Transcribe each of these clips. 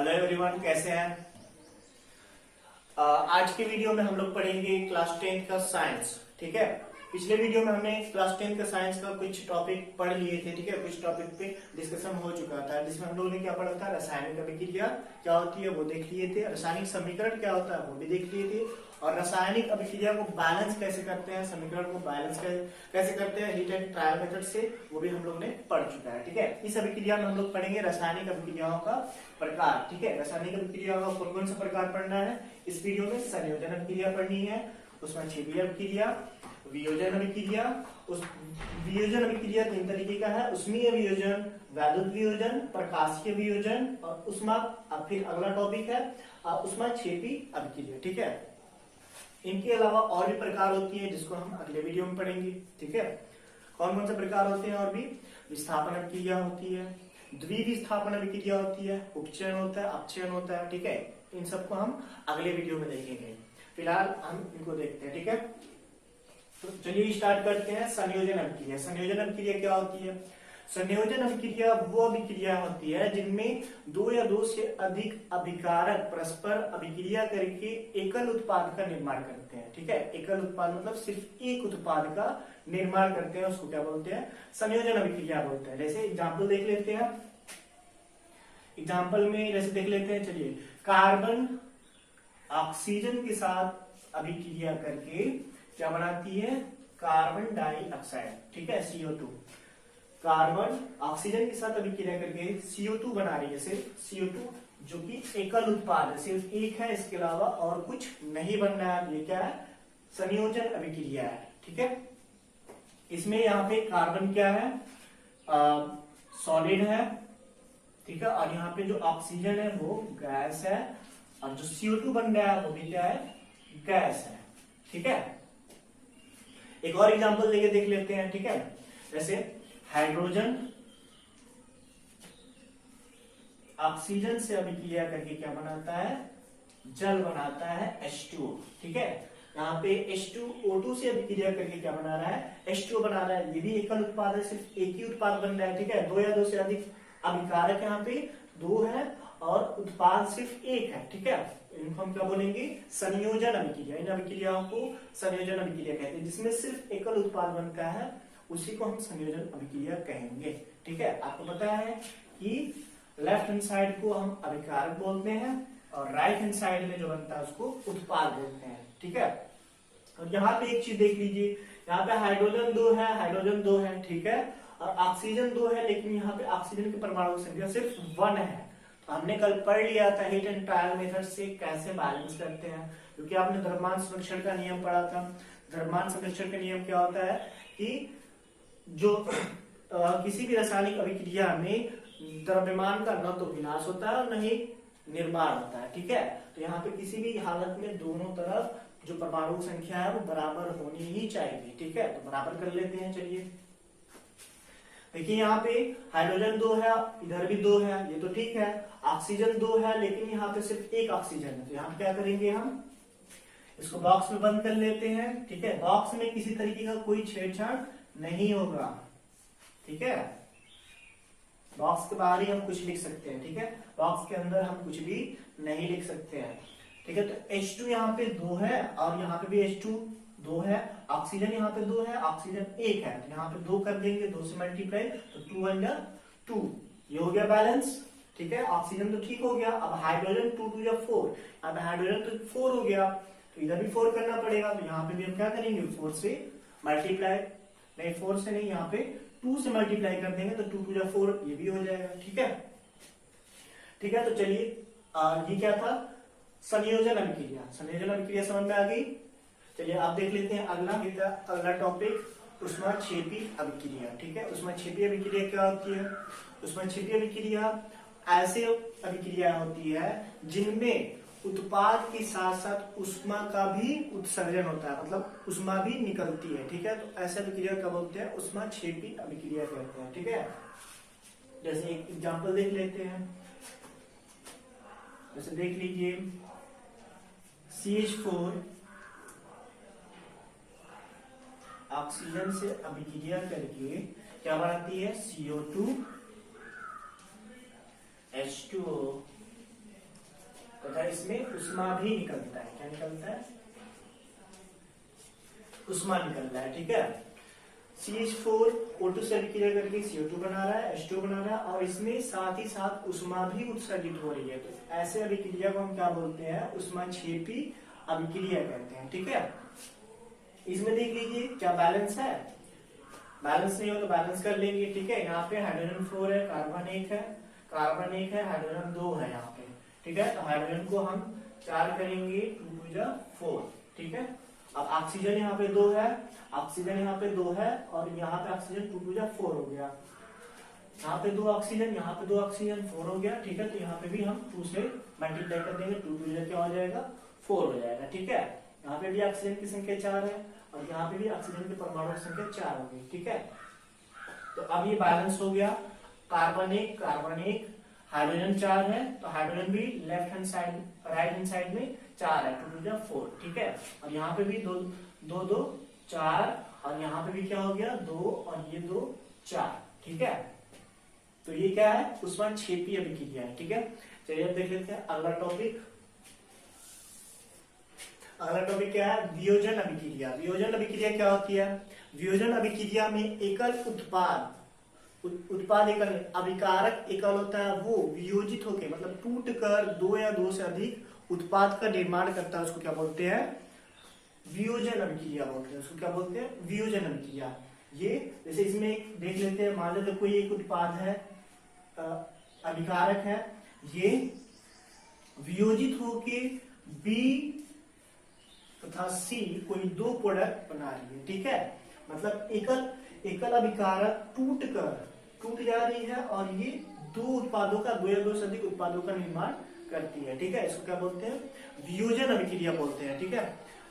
Hello everyone, कैसे हैं? आज के वीडियो में हम लोग पढ़ेंगे क्लास 10 का साइंस। ठीक है, पिछले वीडियो में हमने क्लास 10 का साइंस का कुछ टॉपिक पढ़ लिए थे। ठीक है, कुछ टॉपिक पे डिस्कशन हो चुका था, जिसमें हम लोगों ने क्या पढ़ा था, रासायनिक अभिक्रिया क्या होती है वो देख लिए थे, रासायनिक समीकरण क्या होता है वो भी देख लिए थे, और रासायनिक अभिक्रिया को बैलेंस कैसे करते हैं, समीकरण को बैलेंस कैसे करते हैं हीट एंड ट्रायल मेथड से, वो भी हम लोग ने पढ़ चुका है। ठीक है, इस अभिक्रिया में हम लोग पढ़ेंगे रासायनिक अभिक्रियाओं का प्रकार। ठीक है, रासायनिक अभिक्रियाओं का कौन कौन सा प्रकार पढ़ना है इस वीडियो में? संयोजन अभिक्रिया पढ़नी है, उसमें क्षेपीय अभिक्रिया, वियोजन अभिक्रिया। उस वियोजन अभिक्रिया तीन तरीके का है, उष्मीय वियोजन, वैद्युत वियोजन, प्रकाशीय वियोजन, और उष्मा फिर अगला टॉपिक है उष्माक्षेपी अभिक्रिया। ठीक है, इनके अलावा और भी प्रकार होती है जिसको हम अगले वीडियो में पढ़ेंगे। ठीक है, कौन कौन से प्रकार होते हैं? और भी विस्थापन अभिक्रिया होती है, द्विविस्थापन अभिक्रिया होती है, उपचयन होता है, अपचयन होता है। ठीक है, इन सबको हम अगले वीडियो में देखेंगे, फिलहाल हम इनको देखते हैं। ठीक है, तो चलिए स्टार्ट करते हैं। संयोजन अभिक्रिया। संयोजन अभिक्रिया क्या होती है? संयोजन अभिक्रिया वो अभिक्रिया होती है जिनमें दो या दो से अधिक अभिकारक परस्पर अभिक्रिया करके एकल उत्पाद का निर्माण करते हैं। ठीक है, एकल उत्पाद मतलब सिर्फ एक उत्पाद का निर्माण करते हैं, उसको क्या बोलते हैं? संयोजन अभिक्रिया बोलते हैं। जैसे एग्जाम्पल देख लेते हैं, एग्जाम्पल में जैसे देख लेते हैं, चलिए, कार्बन ऑक्सीजन के साथ अभिक्रिया करके क्या बनाती है? Carbon dioxide. ठीक है, CO2। कार्बन ऑक्सीजन के साथ अभिक्रिया करके CO2 बना रही है, सिर्फ CO2, जो कि एकल उत्पाद है, सिर्फ एक है, इसके अलावा और कुछ नहीं बन रहा है। ये क्या है? संयोजन अभिक्रिया है। ठीक है, इसमें यहाँ पे कार्बन क्या है? सॉलिड है। ठीक है, और यहाँ पे जो ऑक्सीजन है वो गैस है, और जो CO2 बन रहा है वो भी क्या है? गैस है। ठीक है, एक और एग्जांपल लेके देख लेते हैं। ठीक है, जैसे हाइड्रोजन ऑक्सीजन से अभिक्रिया करके क्या बनाता है? जल बनाता है, H2O। ठीक है, यहाँ पे H2O2 से अभिक्रिया करके क्या बना रहा है? H2O बना रहा है। ये भी एकल उत्पाद है, सिर्फ एक ही उत्पाद बन रहा है। ठीक है, दो या दो से अधिक अभिकारक यहाँ पे दो है और उत्पाद सिर्फ एक है। ठीक है, इनको हम क्या बोलेंगे? संयोजन अभिक्रिया। इन अभिक्रियाओं को संयोजन अभिक्रिया कहते हैं, जिसमें सिर्फ एकल उत्पाद बनता है, उसी को हम संयोजन अभिक्रिया कहेंगे। ठीक है, आपको पता है कि लेफ्ट हैंड साइड को हम अभिकारक बोलते हैं और राइट हैंड साइड में जो बनता है उसको उत्पाद बोलते हैं। ठीक है, और यहाँ पे एक चीज देख लीजिए, यहाँ पे हाइड्रोजन दो है, हाइड्रोजन दो है। ठीक है, और ऑक्सीजन दो है, लेकिन यहाँ पे ऑक्सीजन की परमाणु संख्या सिर्फ 1 है। तो हमने कल पढ़ लिया था हीट एंड ट्रायल मेथड से कैसे बैलेंस करते हैं, क्योंकि आपने द्रव्यमान संरक्षण का नियम पढ़ा था। द्रव्यमान संरक्षण का नियम क्या होता है कि जो किसी भी रासायनिक अभिक्रिया में द्रव्यमान का न तो विनाश होता है और न ही निर्माण होता है। ठीक है, तो यहाँ पे किसी भी हालत में दोनों तरफ जो परमाणु संख्या है वो बराबर होनी ही चाहिए। ठीक है, तो बराबर कर लेते हैं। चलिए देखिए, यहाँ पे हाइड्रोजन दो है, इधर भी दो है, ये तो ठीक है। ऑक्सीजन दो है, लेकिन यहाँ पे सिर्फ एक ऑक्सीजन है, तो यहाँ पे क्या करेंगे? हम इसको बॉक्स में बंद कर लेते हैं। ठीक है, बॉक्स में किसी तरीके का कोई छेड़छाड़ नहीं होगा। ठीक है, बॉक्स के बाहर ही हम कुछ लिख सकते हैं। ठीक है, बॉक्स के अंदर हम कुछ भी नहीं लिख सकते हैं। ठीक है, तो H2 यहाँ पे दो है और यहाँ पे भी H2 दो है, ऑक्सीजन यहाँ पे दो है, ऑक्सीजन एक है, तो यहाँ पे दो कर देंगे, दो से मल्टीप्लाई, तो 2 अंडर 2, ये हो गया बैलेंस। ठीक है, ऑक्सीजन तो ठीक हो गया। अब हाइड्रोजन 2 2 या 4, अब हाइड्रोजन तो 4 हो गया, तो इधर भी 4 करना पड़ेगा, तो यहाँ पे भी हम क्या करेंगे? 4 से मल्टीप्लाई, नहीं 4 से नहीं, यहाँ पे 2 से मल्टीप्लाई कर देंगे, तो 2 2 या 4, ये भी हो जाएगा। ठीक है, ठीक है, तो चलिए, ये क्या था? संयोजन अभिक्रिया। संयोजन अभिक्रिया समझ में आ गई। चलिए आप देख लेते हैं अगला टॉपिक उष्माक्षेपी अभिक्रिया। ठीक है, उष्माक्षेपी अभिक्रिया क्या होती है? उष्माक्षेपी अभिक्रिया ऐसे अभिक्रिया होती है जिनमें उत्पाद के साथ साथ उष्मा का भी उत्सर्जन होता है, मतलब उष्मा भी निकलती है। ठीक है, तो ऐसे अभिक्रिया क्या बोलते हैं? उष्माक्षेपी अभिक्रिया कहते हैं। ठीक है, जैसे एक एग्जांपल देख लेते हैं, जैसे देख लीजिए, CH4 ऑक्सीजन से अभिक्रिया करके क्या बनाती है? CO2 H2O और इसमें उष्मा भी निकलता है। क्या निकलता है? उष्मा निकलता है, ठीक है। CH4 O2 से अभिक्रिया करके CO2 बना रहा है, H2 बना रहा है और इसमें साथ ही साथ उष्मा भी उत्सर्जित हो रही है। तो ऐसे अभिक्रिया को हम क्या बोलते हैं? उष्माक्षेपी अभिक्रिया कहते हैं, ठीक है। इसमें देख लीजिए क्या बैलेंस है, बैलेंस नहीं हो तो बैलेंस कर लेंगे, ठीक है। यहाँ पे हाइड्रोजन 4 है, कार्बन 1 है, कार्बन 1 है, हाइड्रोजन 2 है यहाँ पे, ठीक है। तो हाइड्रोजन को हम 4 करेंगे, 2 2 4, ठीक है। अब ऑक्सीजन यहाँ पे 2 है, ऑक्सीजन यहाँ पे 2 है और यहाँ पे ऑक्सीजन 2 2 4 हो गया। यहाँ पे 2 ऑक्सीजन, यहाँ पे 2 ऑक्सीजन, 4 हो गया, ठीक है। तो यहाँ पे भी हम 2 से मल्टीप्लाई कर देंगे, 2 2 क्या हो जाएगा? 4 हो जाएगा, ठीक है। यहाँ पे भी ऑक्सीजन की संख्या 4 है और यहाँ पे भी ऑक्सीजन के परमाणु की संख्या 4 हो गई, ठीक है। तो अब ये बैलेंस हो गया, कार्बन 1, हाइड्रोजन 4 है तो हाइड्रोजन भी left hand side, right hand side में 4 है, 2 2 4, ठीक है। और यहाँ पे भी 2 2 4 और यहाँ पे भी क्या हो गया? 2 और ये 2 4, ठीक है। तो ये क्या है? उष्माक्षेपी अभिक्रिया है, ठीक है। चलिए अब देख लेते हैं अगला टॉपिक। अगला टॉपिक क्या है? वियोजन अभिक्रिया। वियोजन अभिक्रिया क्या होती है? वियोजन अभिक्रिया में एकल उत्पाद एकल, अभिकारक एकल होता है, वो वियोजित होकर मतलब टूट कर 2 या 2 से अधिक उत्पाद का निर्माण करता है, उसको क्या बोलते हैं? वियोजन अभिक्रिया बोलते हैं। उसको क्या बोलते हैं? वियोजन अभिक्रिया। ये जैसे इसमें देख लेते हैं, मान लेते कोई एक उत्पाद है, अभिकारक है, ये वियोजित होके B तथा C कोई 2 प्रोडक्ट बना रही है, ठीक है। मतलब एकल अभिकारक टूट जा रही है और ये 2 उत्पादों का, 2 या 2 से अधिक उत्पादों का निर्माण करती है, ठीक है। इसको क्या बोलते हैं? वियोजन अभिक्रिया बोलते हैं, ठीक है।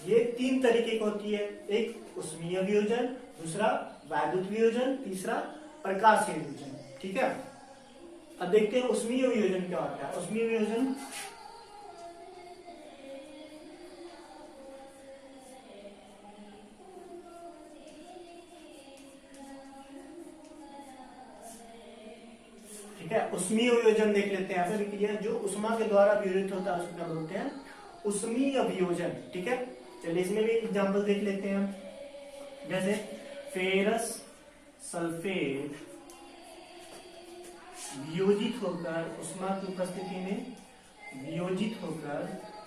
ये 3 तरीके की होती है, एक उष्मीय वियोजन, दूसरा वैद्युत वियोजन, तीसरा प्रकाशीय वियोजन, ठीक है। अब देखते हैं उष्मीय वियोजन क्या होता है। उष्मीय वियोजन ठीक है, उष्मीय वियोजन देख लेते हैं। ऐसा विक्रिया जो उष्मा के द्वारा वियोजित होता है उसको क्या बोलते हैं? उष्मीय वियोजन, ठीक है। चलिए इसमें भी एग्जांपल देख लेते हैं। जैसे फेरस सल्फेट वियोजित होकर उष्मा की उपस्थिति में वियोजित होकर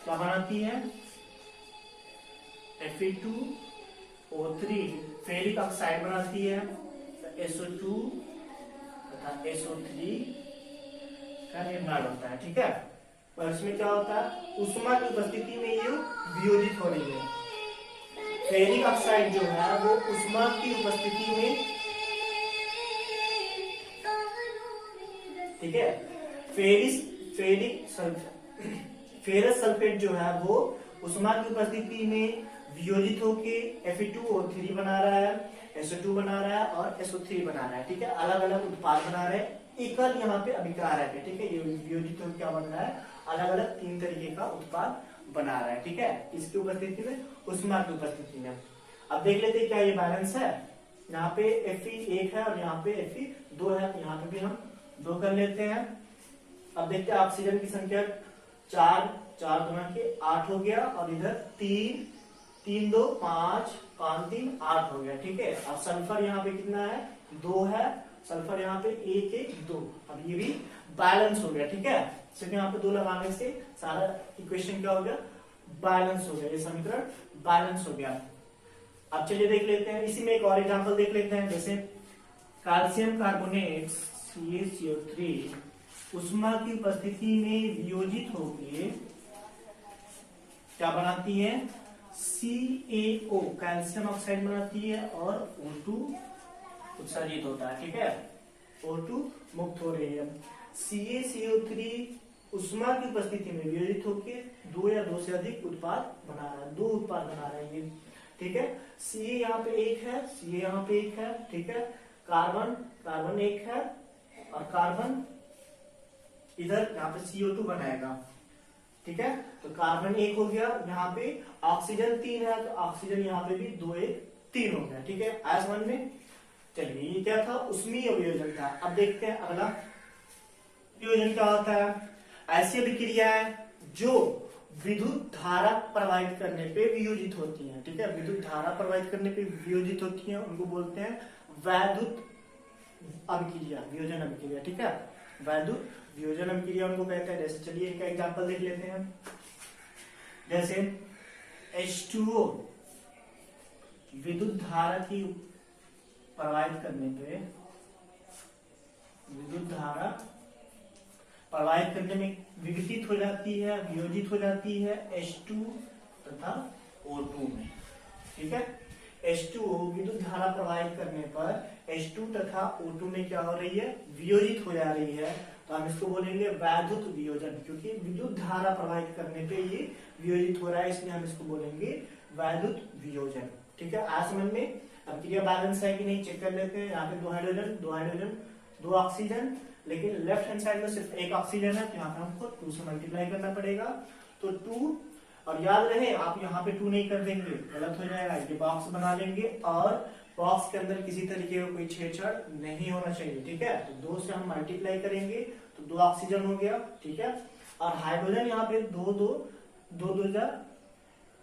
क्या बनाती है? Fe2O3 फेरिक ऑक्साइड बनाती है, SO2 तथा SO3 का निर्माण होता है, ठीक है। और इसमें क्या होता है? उष्मा की उपस्थिति में ये वियोजित हो रही है। फेरिक ऑक्साइड जो है वो उष्मा की उपस्थिति में, ठीक है, फेरस सल्फेट जो है वो उष्मा की उपस्थिति में वियोजित होके Fe2O3 बना रहा है, SO2 बना रहा है और SO3 बना रहा है, ठीक है। अलग अलग उत्पाद बना रहे हैं, एकल यहाँ पे अभिकारक है, ठीक है। ये वियोजित होकर क्या बन रहा है? अलग अलग 3 तरीके का उत्पाद बना रहा है, ठीक है। इसकी उपस्थिति में, उष्मा की उपस्थिति में। अब देख लेते हैं क्या ये बैलेंस है। यहाँ पे Fe1 है और यहाँ पे Fe2 है, यहाँ पे भी हम 2 कर लेते हैं। अब देखते हैं ऑक्सीजन की संख्या 4 गुना के 8 हो गया और इधर 3 3 2 5 5 3 8 हो गया, ठीक है। अब सल्फर यहाँ पे कितना है? 2 है, सल्फर यहाँ पे 1 1 2। अब ये भी बैलेंस हो गया, ठीक है। सिर्फ यहाँ पे 2 लगाने से सारा इक्वेशन क्या हो गया? बैलेंस हो गया, ये समीकरण बैलेंस हो गया। अब चलिए देख लेते हैं, इसी में एक और एग्जांपल देख लेते हैं। जैसे कैल्शियम कार्बोनेट CaCO3 उष्मा की उपस्थिति में वियोजित होकर क्या बनाती है? CaO कैल्शियम ऑक्साइड बनाती है और O2 उत्सर्जित होता है, ठीक है। O2 मुक्त हो रही है। CaCO3 उष्मा की उपस्थिति में वियोजित होकर 2 या 2 से अधिक उत्पाद बना रहा है, 2 उत्पाद बना रहा है ये, ठीक है। Ca यहाँ पे 1 है, Ca यहाँ पे 1 है, ठीक है। कार्बन 1 है और कार्बन इधर यहाँ पे CO2 बनाएगा, ठीक है। तो कार्बन 1 हो गया, यहाँ पे ऑक्सीजन 3 है तो ऑक्सीजन यहाँ पे भी 2 1 3 हो गया, ठीक है। आज वन में चलिए ये क्या था? उष्मीय वियोजन था। अब देखते हैं अगला वियोजन क्या होता है। ऐसी अभिक्रिया है जो विद्युत धारा प्रवाहित करने पे वियोजित होती हैं, ठीक है, विद्युत धारा प्रवाहित करने पे वियोजित होती हैं, उनको बोलते हैं वैद्युत अभिक्रिया, वियोजन अभिक्रिया, ठीक है, वैद्युत वियोजन अभिक्रिया उनको कहते हैं। जैसे चलिए इनका एग्जांपल देख लेते हैं। जैसे H2O विद्युत धारा की प्रवाहित करने पे, विद्युत धारा प्रवाहित करने में विघटित हो जाती है, वियोजित हो जाती है H2 तथा O2 में, ठीक है। H2O विद्युत धारा प्रवाहित करने पर H2 तथा O2 में क्या हो रही है, वियोजित हो जा रही है, तो हम इसको बोलेंगे वैद्युत वियोजन, क्योंकि विद्युत धारा प्रवाहित करने पे ये वियोजित हो रहा है, इसलिए हम इसको बोलेंगे वैद्युत वियोजन, ठीक है। आज समझ में। अब क्रिया बैलेंस है कि नहीं चेक कर लेते हैं। यहाँ पे दो हाइड्रोजन दो ऑक्सीजन, लेकिन लेफ्ट हैंड साइड में सिर्फ एक ऑक्सीजन है, तो यहाँ पे हमको 2 से मल्टीप्लाई करना पड़ेगा, तो 2, और याद रहे आप यहाँ पे 2 नहीं कर देंगे, गलत हो जाएगा, ये बॉक्स बना लेंगे और बॉक्स के अंदर किसी तरीके का कोई छेड़छाड़ नहीं होना चाहिए, ठीक है। तो 2 से हम मल्टीप्लाई करेंगे तो 2 ऑक्सीजन हो गया, ठीक है, और हाइड्रोजन यहाँ पे 2 2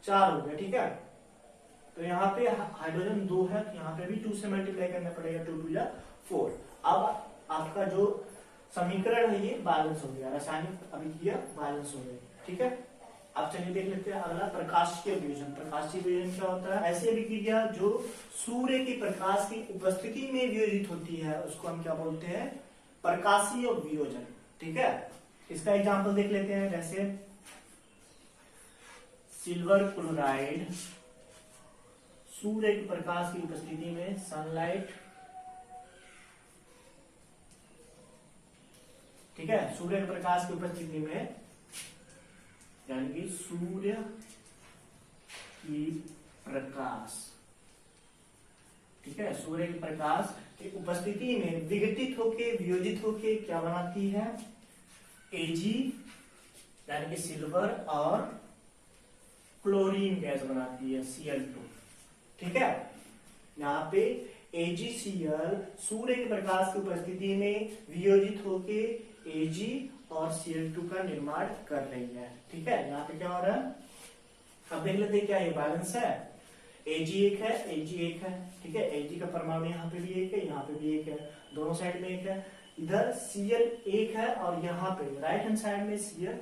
4 हो गया, ठीक है। तो यहाँ पे हाइड्रोजन 2 है, तो यहाँ पे भी 2 से मल्टीप्लाई करना पड़ेगा, 2 2 4। अब आपका जो समीकरण है ये बैलेंस हो गया, रासायनिक अभिक्रिया बैलेंस हो गई, ठीक है। अब चलिए देख लेते हैं अगला प्रकाशीय वियोजन। प्रकाशीय वियोजन क्या होता है, ऐसी अभिक्रिया जो सूर्य की प्रकाश की उपस्थिति में वियोजित होती है, उसको हम क्या बोलते हैं, प्रकाशीय वियोजन, ठीक है। इसका एग्जांपल देख लेते हैं। जैसे सिल्वर क्लोराइड सूर्य के प्रकाश की उपस्थिति में, सनलाइट, ठीक है, सूर्य के प्रकाश की उपस्थिति में, यानी कि सूर्य की प्रकाश, ठीक है, सूर्य के प्रकाश की उपस्थिति में विघटित होके, वियोजित होके क्या बनाती है, Ag, यानी कि सिल्वर और क्लोरीन गैस बनाती है, Cl2, ठीक है। यहाँ पे AgCl सूर्य के प्रकाश की उपस्थिति में वियोजित होके Ag और Cl2 का निर्माण कर रही है, ठीक है। यहाँ पे क्या हो रहा है, अब देख लेते हैं क्या ये बैलेंस है। Ag एक है, Ag एक है, ठीक है, Ag का परमाणु यहाँ पे भी एक है, यहाँ पे भी एक है, दोनों साइड में एक है, इधर Cl एक है और यहाँ पे राइट हैंड साइड में Cl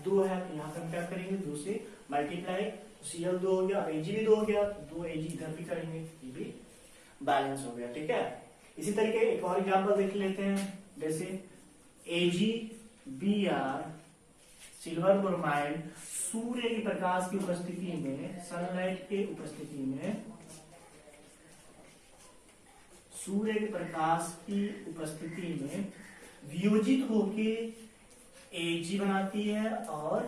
2 है, तो यहाँ पे हम क्या करेंगे, 2 से मल्टीप्लाई, Cl 2 हो गया, Ag भी 2 हो गया, 2 Ag इधर भी करेंगे, ये भी बैलेंस हो गया, ठीक है। इसी तरीके एक और एग्जांपल देख लेते हैं। जैसे AgBr सिल्वर ब्रोमाइड सूर्य के प्रकाश की उपस्थिति में, सनलाइट के उपस्थिति में, सूर्य के प्रकाश की उपस्थिति में वियोजित होके Ag बनाती है और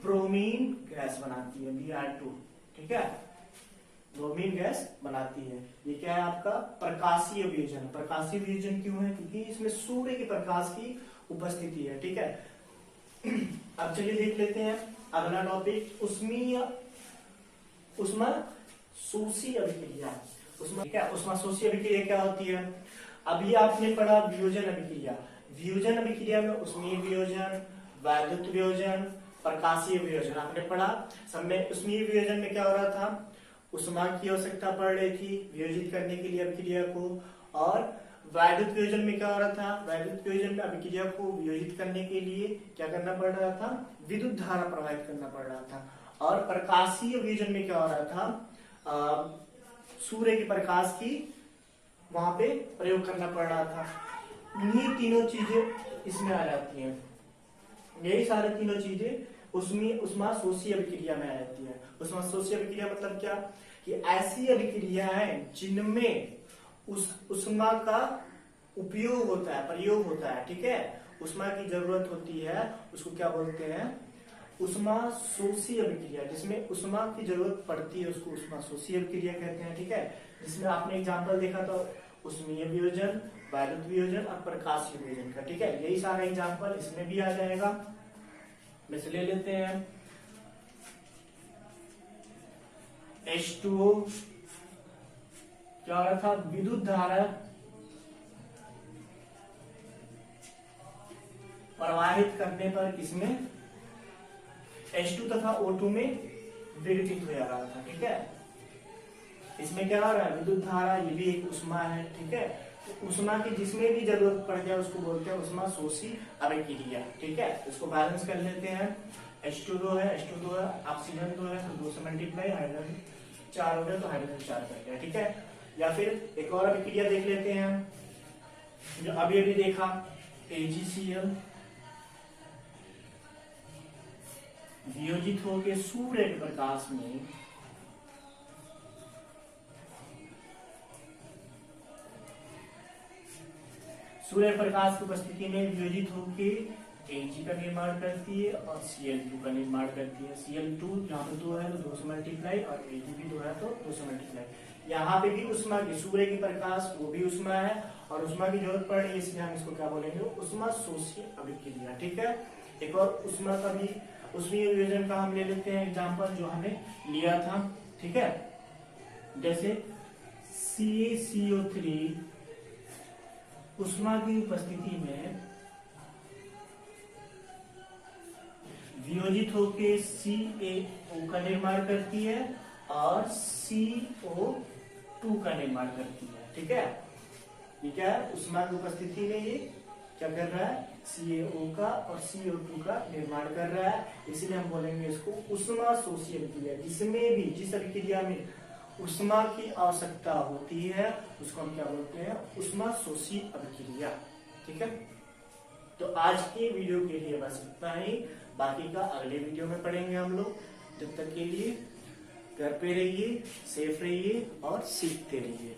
ब्रोमीन गैस बनाती है, Br2, ठीक है, ब्रोमीन गैस बनाती है। ये क्या है आपका प्रकाशीय वियोजन। प्रकाशीय वियोजन क्यों है, क्योंकि इसमें सूर्य के प्रकाश की उपस्थिति है, ठीक है। अब चलिए देख लेते हैं अगला टॉपिक, उष्मा शोषी अभिक्रिया। ठीक है, उष्मा शोषी अभिक्रिया क्या होती है, अभी आपने पढ़ा वियोजन अभिक्रिया। वियोजन अभिक्रिया में उष्मीय वियोजन, वैद्युत वियोजन, प्रकाशीय वियोजन आपने पढ़ा। सब में उष्मीय वियोजन में क्या हो रहा था, उष्मा की आवश्यकता पड़ रही थी वियोजित करने के लिए अभिक्रिया को, और वैद्युत वियोजन में क्या हो रहा था, वैद्युत वियोजन में अभिक्रिया को वियोजित करने के लिए क्या करना पड़ रहा था, विद्युत धारा प्रवाहित करना पड़ रहा था। और प्रकाशीय वियोजन में क्या हो रहा था, सूर्य के प्रकाश की वहां पे प्रयोग करना पड़ रहा था। इन्हीं तीनों चीजें इसमें आ जाती हैं, यही सारे तीनों चीजें उष्मा शोषी अभिक्रिया में आ जाती है। उष्मा शोषी अभिक्रिया मतलब क्या, कि ऐसी अभिक्रियाएं जिनमें उष्मा का उपयोग होता है, प्रयोग होता है, ठीक है, उष्मा की जरूरत होती है, उसको क्या बोलते हैं, उष्मा शोषी अभिक्रिया। जिसमें उष्मा की जरूरत पड़ती है उसको उष्मा शोषी अभिक्रिया कहते हैं, ठीक है। जिसमें आपने एग्जांपल देखा तो उष्मीय वियोजन, वैद्युत वियोजन और प्रकाशीय वियोजन का, ठीक है। यही सारा एग्जांपल इसमें भी आ जाएगा। में से ले लेते हैं H2O क्या हो रहा था, विद्युत धारा प्रवाहित करने पर किसमें, H2 तथा O2 में विघटित हो जा रहा था, ठीक है। इसमें क्या हो रहा है, विद्युत धारा, ये भी एक उष्मा है, ठीक है। तो उष्मा की जिसमें भी जरूरत पड़ जाए उसको बोलते हैं उष्मा शोषी अभिक्रिया, ठीक है। इसको बैलेंस कर लेते हैं, H2 है, H2 है, ऑक्सीजन 2 है तो 2 से मल्टीप्लाई, हाइड्रोजन 4 हो गया तो हाइड्रोजन 4 कर गया, ठीक है। या फिर एक और अभिक्रिया देख लेते हैं जो अभी अभी देखा, AgCl वियोजित होकर सूर्य के प्रकाश में सूर्य प्रकाश की उपस्थिति में वियोजित होकर Ag का निर्माण करती है और Cl2 का निर्माण करती है। Cl2 यहाँ पे 2 है तो 2 से मल्टीप्लाई और Ag भी 2 है तो 2 से मल्टीप्लाई। यहाँ पे भी उष्मा की, सूर्य की प्रकाश वो भी उष्मा है और उष्मा की जरूरत पड़ रही है, इसलिए हम इसको क्या बोलेंगे, उष्मा शोषी अभिक्रिया, ठीक है। एक और उष्मा का भी, उष्मीय वियोजन का हम ले लेते हैं एग्जाम्पल जो हमें लिया था, ठीक है। जैसे CaCO3 उष्मा की उपस्थिति में वियोजित होकर CaO का निर्माण करती है और CO2 का निर्माण करती है, ठीक है। ये क्या है, उष्मा की उपस्थिति में ये क्या कर रहा है, CaO का और CO2 का निर्माण कर रहा है, इसलिए हम बोलेंगे इसको उष्मा शोषी अभिक्रिया। जिसमें भी, जिस अभिक्रिया में उष्मा की आवश्यकता होती है उसको हम क्या बोलते हैं, उष्मा शोषी अभिक्रिया, ठीक है। तो आज के वीडियो के लिए बस इतना ही, बाकी का अगले वीडियो में पढ़ेंगे हम लोग। जब तक के लिए घर पे रहिए, सेफ रहिए और सीखते रहिए।